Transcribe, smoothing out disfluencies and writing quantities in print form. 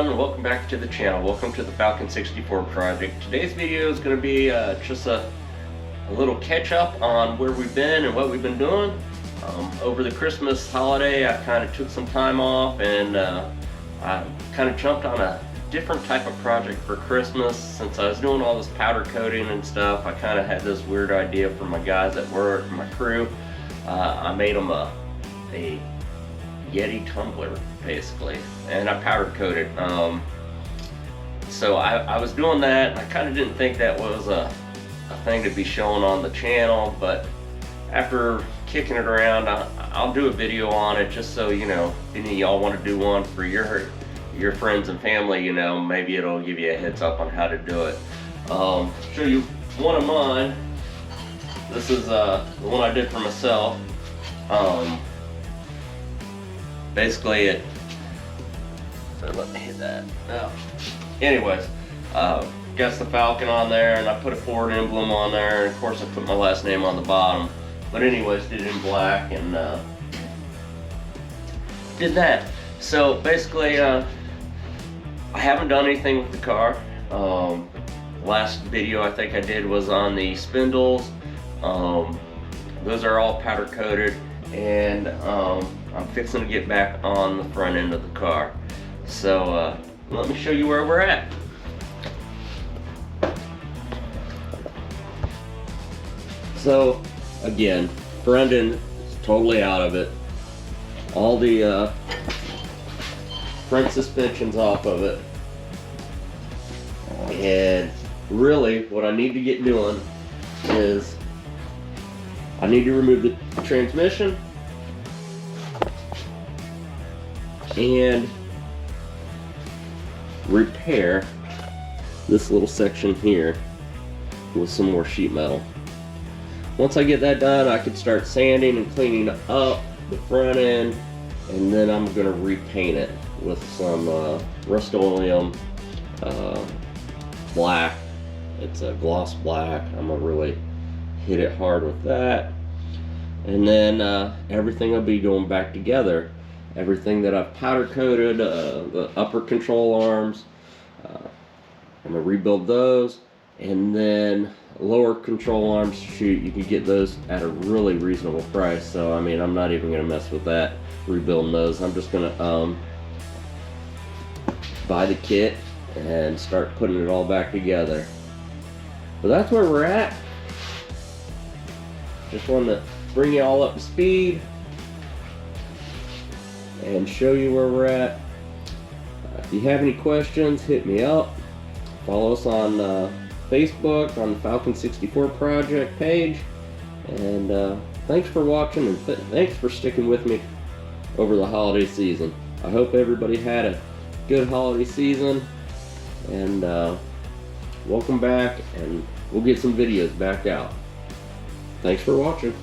everyone, and welcome back to the channel. Welcome to the Falcon 64 project. Today's video is going to be just a little catch up on where we've been and what we've been doing. Over the Christmas holiday I kind of took some time off and I kind of jumped on a different type of project for Christmas. Since I was doing all this powder coating and stuff, I kind of had this weird idea for my guys at work, my crew. I made them a Yeti tumbler basically, and I powder coated. So I was doing that, and I kind of didn't think that was a thing to be shown on the channel, but after kicking it around, I'll do a video on it just so, you know, if any of y'all want to do one for your friends and family, you know, maybe it'll give you a heads up on how to do it. Show you one of mine. This is the one I did for myself. Basically it, let me hit that. Oh. Anyways, got the Falcon on there, and I put a Ford emblem on there, and of course I put my last name on the bottom. But anyways, did it in black and did that. So basically, I haven't done anything with the car. Last video I think I did was on the spindles. Those are all powder coated, and I'm fixing to get back on the front end of the car. So let me show you where we're at. So again, front end is totally out of it. All the front suspension's off of it. And really what I need to get doing is I need to remove the transmission and repair this little section here with some more sheet metal. Once I get that done, I can start sanding and cleaning up the front end, and then I'm going to repaint it with some Rust-Oleum black. It's a gloss black. I'm going to really hit it hard with that, and then everything will be going back together. Everything that I've powder coated, the upper control arms, I'm going to rebuild those, and then lower control arms, shoot, you can get those at a really reasonable price. So I mean, I'm not even going to mess with that, rebuilding those. I'm just going to buy the kit and start putting it all back together. But that's where we're at. Just wanted to bring you all up to speed and show you where we're at. If you have any questions, hit me up. Follow us on Facebook on the Falcon 64 project page. And thanks for watching, and thanks for sticking with me over the holiday season. I hope everybody had a good holiday season, and welcome back, and we'll get some videos back out. Thanks for watching.